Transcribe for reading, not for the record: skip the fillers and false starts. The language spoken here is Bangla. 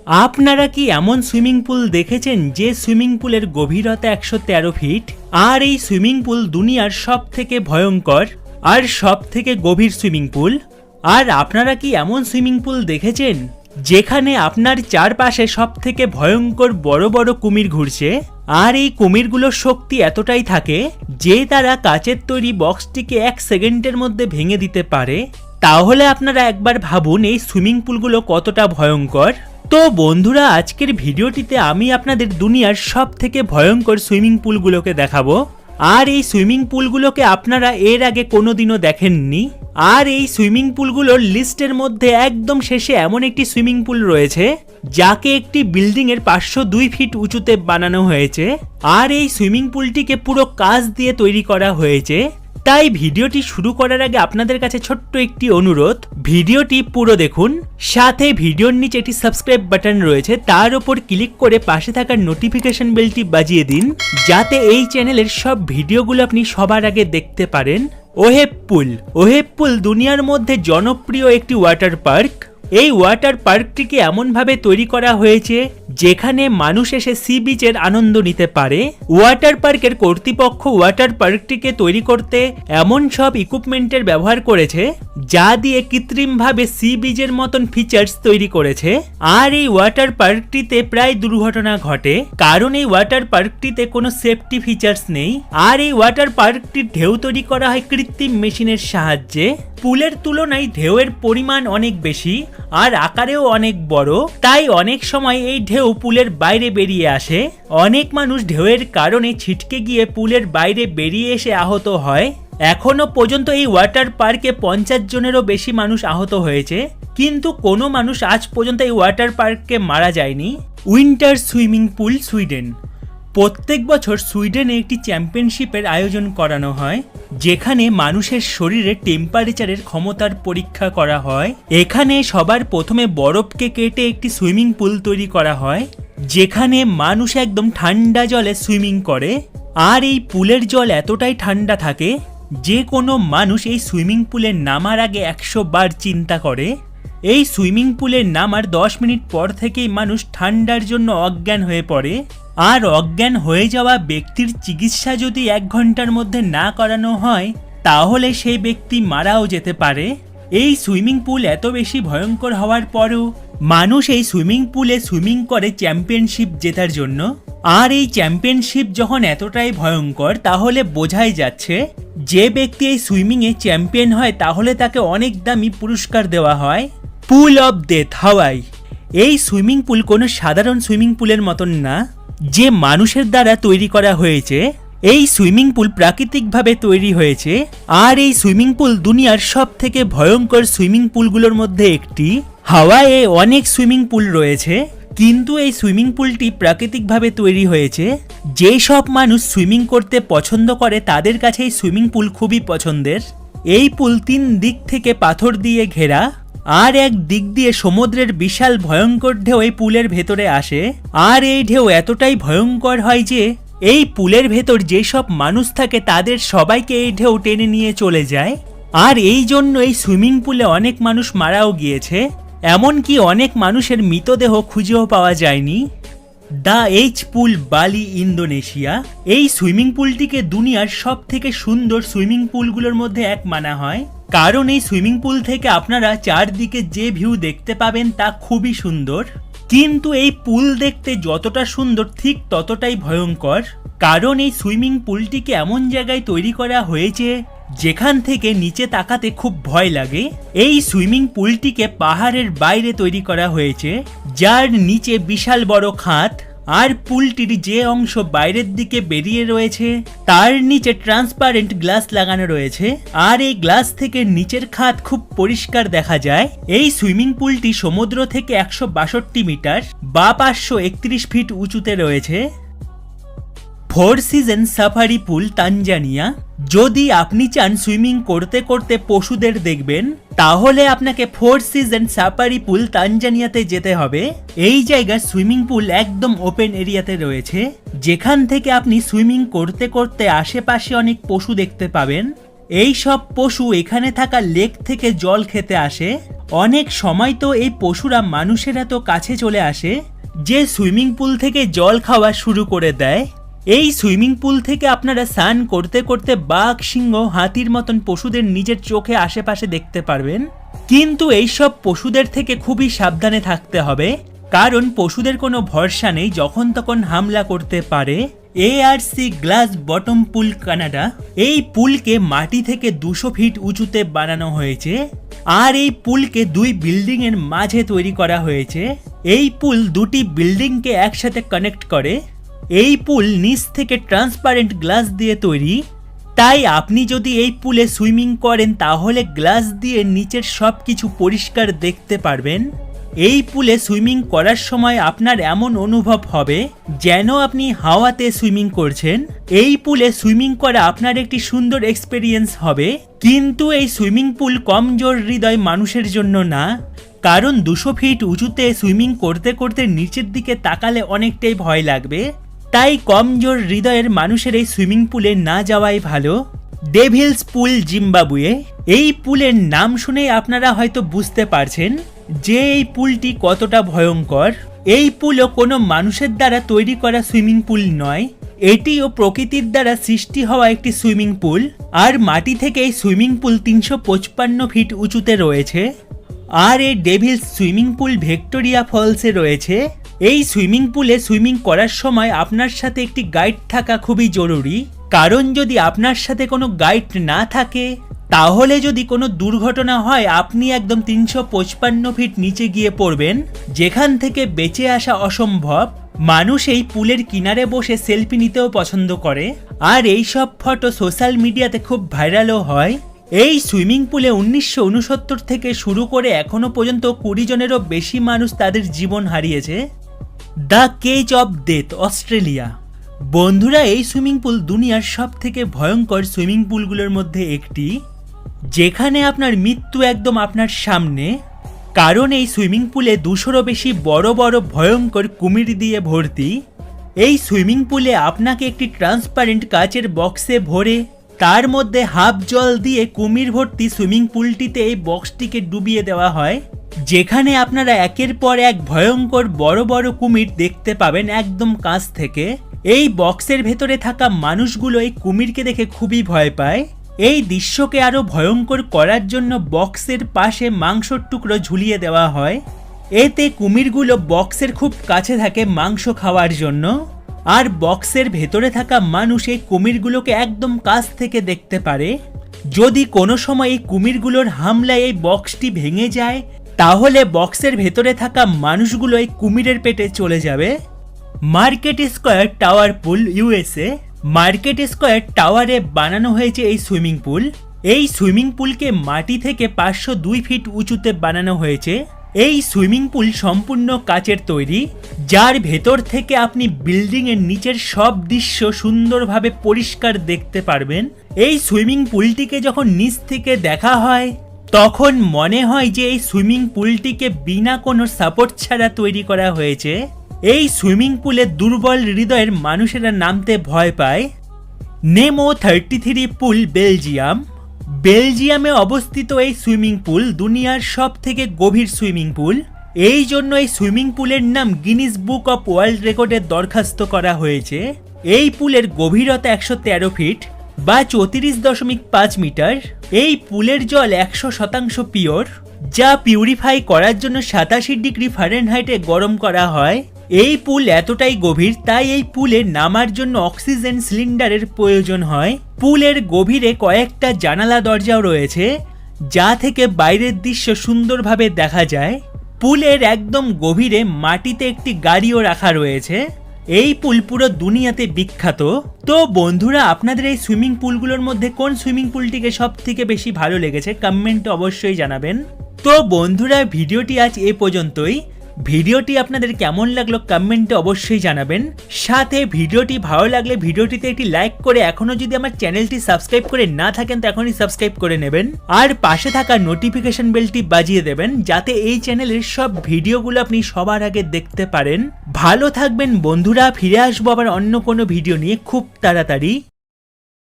আপনারা কি এমন সুইমিং পুল দেখেছেন যে সুইমিং পুলের গভীরতা 113 ফিট আর এই সুইমিং পুল দুনিয়ার সব থেকে ভয়ঙ্কর আর সব থেকে গভীর সুইমিং পুল? আর আপনারা কি এমন সুইমিং পুল দেখেছেন যেখানে আপনার চারপাশে সব থেকে ভয়ঙ্কর বড় বড় কুমির ঘুরছে আর এই কুমিরগুলোর শক্তি এতটাই থাকে যে তারা কাচের তৈরি বক্সটিকে 1 সেকেন্ডের মধ্যে ভেঙে দিতে পারে? তাহলে আপনারা একবার ভাবুন এই সুইমিং পুলগুলো কতটা ভয়ঙ্কর। তো বন্ধুরা, আজকের ভিডিওটিতে আমি আপনাদের দুনিয়ার সব থেকে ভয়ঙ্কর সুইমিং পুলগুলোকে দেখাবো। আর এই সুইমিং পুলগুলোকে আপনারা এর আগে কোনোদিনও দেখেননি। আর এই সুইমিং পুলগুলোর লিস্টের মধ্যে একদম শেষে এমন একটি সুইমিং পুল রয়েছে যাকে একটি বিল্ডিং এর 502 ফিট উঁচুতে বানানো হয়েছে। আর এই সুইমিং পুলটিকে পুরো কাঁচ দিয়ে তৈরি করা হয়েছে। তাই ভিডিওটি শুরু করার আগে আপনাদের কাছে ছোট্ট একটি অনুরোধ, ভিডিওটি পুরো দেখুন, সাথে ভিডিওর নিচে একটি সাবস্ক্রাইব বাটন রয়েছে, তার উপর ক্লিক করে পাশে থাকা নোটিফিকেশন বেলটি বাজিয়ে দিন যাতে এই চ্যানেলের সব ভিডিওগুলো আপনি সবার আগে দেখতে পারেন। ওহেব পুল দুনিয়ার মধ্যে জনপ্রিয় একটি ওয়াটার পার্ক। এই ওয়াটার পার্কটিকে এমনভাবে তৈরি করা হয়েছে যেখানে মানুষ এসে সি বিচের আনন্দ নিতে পারে। ওয়াটার পার্কের কর্তৃপক্ষ ওয়াটার পার্কটিকে তৈরি করতে এমন সব ইকুইপমেন্টের ব্যবহার করেছে যা দিয়ে কৃত্রিমভাবে সি বিচের মতন ফিচার্স তৈরি করেছে। আর এই ওয়াটার পার্কটিতে প্রায় দুর্ঘটনা ঘটে কারণ এই ওয়াটার পার্কটিতে কোনো সেফটি ফিচার্স নেই। আর এই ওয়াটার পার্কটির ঢেউ তৈরি করা হয় কৃত্রিম মেশিনের সাহায্যে। পুলের তুলনায় ঢেউয়ের পরিমাণ অনেক বেশি আর আকারেও অনেক বড়, তাই অনেক সময় এই ঢেউ পুলের বাইরে বেরিয়ে আসে। অনেক মানুষ ঢেউয়ের কারণে ছিটকে গিয়ে পুলের বাইরে বেরিয়ে এসে আহত হয়। এখনো পর্যন্ত এই ওয়াটার পার্কে 50 জনেরও বেশি মানুষ আহত হয়েছে, কিন্তু কোনো মানুষ আজ পর্যন্ত এই ওয়াটার পার্কে মারা যায়নি। Winter swimming pool Sweden. প্রত্যেক বছর সুইডেনে একটি চ্যাম্পিয়নশিপের আয়োজন করানো হয় যেখানে মানুষের শরীরে টেম্পারেচারের ক্ষমতার পরীক্ষা করা হয়। এখানে সবার প্রথমে বরফকে কেটে একটি সুইমিং পুল তৈরি করা হয় যেখানে মানুষ একদম ঠান্ডা জলে সুইমিং করে। আর এই পুলের জল এতটাই ঠান্ডা থাকে যে কোনো মানুষ এই সুইমিং পুলে নামার আগে 100 বার চিন্তা করে। এই সুইমিং পুলে নামার 10 মিনিট পর থেকেই মানুষ ঠান্ডার জন্য অজ্ঞান হয়ে পড়ে। আর অজ্ঞান হয়ে যাওয়া ব্যক্তির চিকিৎসা যদি 1 ঘন্টার মধ্যে না করানো হয় তাহলে সেই ব্যক্তি মারাও যেতে পারে। এই সুইমিং পুল এত বেশি ভয়ঙ্কর হওয়ার পরেও মানুষ এই সুইমিং পুলে সুইমিং করে চ্যাম্পিয়নশিপ জেতার জন্য। আর এই চ্যাম্পিয়নশিপ যখন এতটাই ভয়ঙ্কর তাহলে বোঝাই যাচ্ছে যে ব্যক্তি এই সুইমিংয়ে চ্যাম্পিয়ন হয় তাহলে তাকে অনেক দামি পুরস্কার দেওয়া হয়। পুল অফ ডেথ হাওয়াই। এই সুইমিং পুল কোনো সাধারণ সুইমিং পুলের মতন না যে মানুষের দ্বারা তৈরি করা হয়েছে। এই সুইমিং পুল প্রাকৃতিকভাবে তৈরি হয়েছে। আর এই সুইমিং পুল দুনিয়ার সব থেকে ভয়ঙ্কর সুইমিং পুলগুলোর মধ্যে একটি। হাওয়াইয়ে অনেক সুইমিং পুল রয়েছে কিন্তু এই সুইমিং পুলটি প্রাকৃতিকভাবে তৈরি হয়েছে। যে সব মানুষ সুইমিং করতে পছন্দ করে তাদের কাছে এই সুইমিং পুল খুবই পছন্দের। এই পুল 3 দিক থেকে পাথর দিয়ে ঘেরা আর এক দিক দিয়ে সমুদ্রের বিশাল ভয়ঙ্কর ঢেউ এই পুলের ভেতরে আসে। আর এই ঢেউ এতটাই ভয়ঙ্কর হয় যে এই পুলের ভেতর যেসব মানুষ থাকে তাদের সবাইকে এই ঢেউ টেনে নিয়ে চলে যায়। আর এই জন্য এই সুইমিং পুলে অনেক মানুষ মারাও গিয়েছে, এমনকি অনেক মানুষের মৃতদেহ খুঁজেও পাওয়া যায়নি। দ্য এইচ পুল বালি ইন্দোনেশিয়া। এই সুইমিং পুলটিকে দুনিয়ার সব থেকে সুন্দর সুইমিং পুলগুলোর মধ্যে এক মানা হয় কারণ এই সুইমিং পুল থেকে আপনারা চারদিকে যে ভিউ দেখতে পাবেন তা খুবই সুন্দর। কিন্তু এই পুল দেখতে যতটা সুন্দর ঠিক ততটাই ভয়ঙ্কর কারণ এই সুইমিং পুলটিকে এমন জায়গায় তৈরি করা হয়েছে যেখান থেকে নিচে তাকাতে খুব ভয় লাগে। এই সুইমিং পুলটিকে পাহাড়ের বাইরে তৈরি করা হয়েছে যার নিচে বিশাল বড় খাত। আর পুলটির যে অংশ বাইরের দিকে বেরিয়ে রয়েছে তার নিচে ট্রান্সপারেন্ট গ্লাস লাগানো রয়েছে। আর এই গ্লাস থেকে নিচের খাত খুব পরিষ্কার দেখা যায়। এই সুইমিং পুলটি সমুদ্র থেকে 162 মিটার বা 531 ফিট উঁচুতে রয়েছে। 4 সিজন সাফারি পুল তানজানিয়া। যদি আপনি চান সুইমিং করতে করতে পশুদের দেখবেন তাহলে আপনাকে 4 সিজন সাফারি পুল তানজানিয়াতে যেতে হবে। এই জায়গার সুইমিং পুল একদম ওপেন এরিয়াতে রয়েছে যেখান থেকে আপনি সুইমিং করতে করতে আশেপাশে অনেক পশু দেখতে পাবেন। এই সব পশু এখানে থাকা লেক থেকে জল খেতে আসে। অনেক সময় তো এই পশুরা মানুষের এত কাছে চলে আসে যে সুইমিং পুল থেকে জল খাওয়া শুরু করে দেয়। এই সুইমিং পুল থেকে আপনারা স্নান করতে করতে বাঘ, সিংহ, হাতির মতন পশুদের নিজের চোখে আশেপাশে দেখতে পারবেন। কিন্তু এইসব পশুদের থেকে খুবই সাবধানে থাকতে হবে, কারণ পশুদের কোনো ভরসা নেই, যখন তখন হামলা করতে পারে। ARC গ্লাস বটম পুল কানাডা, এই পুলকে মাটি থেকে 200 ফিট উঁচুতে বানানো হয়েছে। আর এই পুলকে 2 বিল্ডিং এর মাঝে তৈরি করা হয়েছে। এই পুল 2টি বিল্ডিংকে একসাথে কানেক্ট করে। এই পুল নিচ থেকে ট্রান্সপারেন্ট গ্লাস দিয়ে তৈরি, তাই আপনি যদি এই পুলে সুইমিং করেন তাহলে গ্লাস দিয়ে নিচের সবকিছু পরিষ্কার দেখতে পারবেন। এই পুলে সুইমিং করার সময় আপনার এমন অনুভব হবে যেন আপনি হাওয়াতে সুইমিং করছেন। এই পুলে সুইমিং করা আপনার একটি সুন্দর এক্সপেরিয়েন্স হবে। কিন্তু এই সুইমিং পুল কমজোর হৃদয় মানুষের জন্য না, কারণ 200 ফিট উঁচুতে সুইমিং করতে করতে নিচের দিকে তাকালে অনেকটাই ভয় লাগবে। তাই কমজোর হৃদয়ের মানুষের এই সুইমিং পুলে না যাওয়াই ভালো। ডেভিলস পুল জিম্বাবুয়ে, এই পুলের নাম শুনে আপনারা হয়তো বুঝতে পারছেন যে এই পুলটি কতটা ভয়ঙ্কর। এই পুলও কোনো মানুষের দ্বারা তৈরি করা সুইমিং পুল নয়, এটিও প্রকৃতির দ্বারা সৃষ্টি হওয়া একটি সুইমিং পুল। আর মাটি থেকে এই সুইমিং পুল 355 ফিট উঁচুতে রয়েছে। আর এই ডেভিলস সুইমিং পুল ভিক্টোরিয়া ফলসে রয়েছে। এই সুইমিং পুলে সুইমিং করার সময় আপনার সাথে একটি গাইড থাকা খুবই জরুরি, কারণ যদি আপনার সাথে কোনো গাইড না থাকে তাহলে যদি কোনো দুর্ঘটনা হয় আপনি একদম 355 ফিট নিচে গিয়ে পড়বেন, যেখান থেকে বেঁচে আসা অসম্ভব। মানুষ এই পুলের কিনারে বসে সেলফি নিতেও পছন্দ করে, আর এই সব ফটো সোশ্যাল মিডিয়াতে খুব ভাইরালও হয়। এই সুইমিং পুলে 1969 থেকে শুরু করে এখনো পর্যন্ত 20 জনেরও বেশি মানুষ তাদের জীবন হারিয়েছে। The cage of death, Australia. বন্ধুরা, এই সুইমিং পুল দুনিয়ার সব থেকে ভয়ঙ্কর সুইমিং পুলগুলোর মধ্যে একটি, যেখানে আপনার মৃত্যু একদম আপনার সামনে। কারণ এই সুইমিং পুলে 200রও বেশি বড় বড় ভয়ঙ্কর কুমির দিয়ে ভর্তি। এই সুইমিং পুলে আপনাকে একটি ট্রান্সপারেন্ট কাচের বক্সে ভরে তার মধ্যে হাফ জল দিয়ে কুমির ভর্তি সুইমিং পুলটিতে এই বক্সটিকে ডুবিয়ে দেওয়া হয়, যেখানে আপনারা একের পর এক ভয়ঙ্কর বড় বড় কুমির দেখতে পাবেন একদম কাছ থেকে। এই বক্সের ভেতরে থাকা মানুষগুলো এই কুমিরকে দেখে খুবই ভয় পায়। এই দৃশ্যকে আরো ভয়ঙ্কর করার জন্য বক্সের পাশে মাংসর টুকরো ঝুলিয়ে দেওয়া হয়, এতে কুমিরগুলো বক্সের খুব কাছে থাকে মাংস খাওয়ার জন্য। আর বক্সের ভেতরে থাকা মানুষ এই কুমিরগুলোকে একদম কাছ থেকে দেখতে পারে। যদি কোনো সময় এই কুমিরগুলোর হামলায় এই বক্সটি ভেঙে যায় তাহলে বক্সের ভেতরে থাকা মানুষগুলো এই কুমিরের পেটে চলে যাবে। মার্কেট স্কোয়ার টাওয়ার পুল, USA। মার্কেট স্কোয়ার টাওয়ারে বানানো হয়েছে এই সুইমিং পুল। এই সুইমিং পুলকে মাটি থেকে 502 ফিট উঁচুতে বানানো হয়েছে। এই সুইমিং পুল সম্পূর্ণ কাচের তৈরি, যার ভেতর থেকে আপনি বিল্ডিং এর নিচের সব দৃশ্য সুন্দরভাবে পরিষ্কার দেখতে পারবেন। এই সুইমিং পুলটিকে যখন নিচ থেকে দেখা হয় তখন মনে হয় যে এই সুইমিং পুলটিকে বিনা কোনো সাপোর্ট ছাড়া তৈরি করা হয়েছে। এই সুইমিং পুলে দুর্বল হৃদয়ের মানুষেরা নামতে ভয় পায়। নেমো 33 পুল, বেলজিয়াম। বেলজিয়ামে অবস্থিত এই সুইমিং পুল দুনিয়ার সব থেকে গভীর সুইমিং পুল। এই জন্য এই সুইমিং পুলের নাম গিনিস বুক অফ ওয়ার্ল্ড রেকর্ডে দরখাস্ত করা হয়েছে। এই পুলের গভীরতা 113 ফিট বা 34.5 মিটার। এই পুলের জল 100% পিওর, যা পিউরিফাই করার জন্য 87 ডিগ্রি ফারেনহাইটে গরম করা হয়। এই পুল এতটাই গভীর তাই এই পুলে নামার জন্য অক্সিজেন সিলিন্ডারের প্রয়োজন হয়। পুলের গভীরে কয়েকটা জানালা দরজাও রয়েছে, যা থেকে বাইরের দৃশ্য সুন্দরভাবে দেখা যায়। পুলের একদম গভীরে মাটিতে একটি গাড়িও রাখা রয়েছে। এই পুল পুরো দুনিয়াতে বিখ্যাত। তো বন্ধুরা, আপনাদের এই সুইমিং পুলগুলোর মধ্যে কোন সুইমিং পুলটিকে সব থেকে বেশি ভালো লেগেছে কমেন্টে অবশ্যই জানাবেন। তো বন্ধুরা, ভিডিওটি আজ এ পর্যন্তই। ভিডিওটি আপনাদের কেমন লাগলো কমেন্টে অবশ্যই জানাবেন। সাথে ভিডিওটি ভালো লাগলে ভিডিওটিতে একটি লাইক করে এখনো যদি আমার চ্যানেলটি সাবস্ক্রাইব করে না থাকেন তো এখনই সাবস্ক্রাইব করে নেবেন। আর পাশে থাকা নোটিফিকেশন বেলটি বাজিয়ে দেবেন, যাতে এই চ্যানেলের সব ভিডিওগুলো আপনি সবার আগে দেখতে পারেন। ভালো থাকবেন বন্ধুরা, ফিরে আসবো আবার অন্য কোনো ভিডিও নিয়ে খুব তাড়াতাড়ি।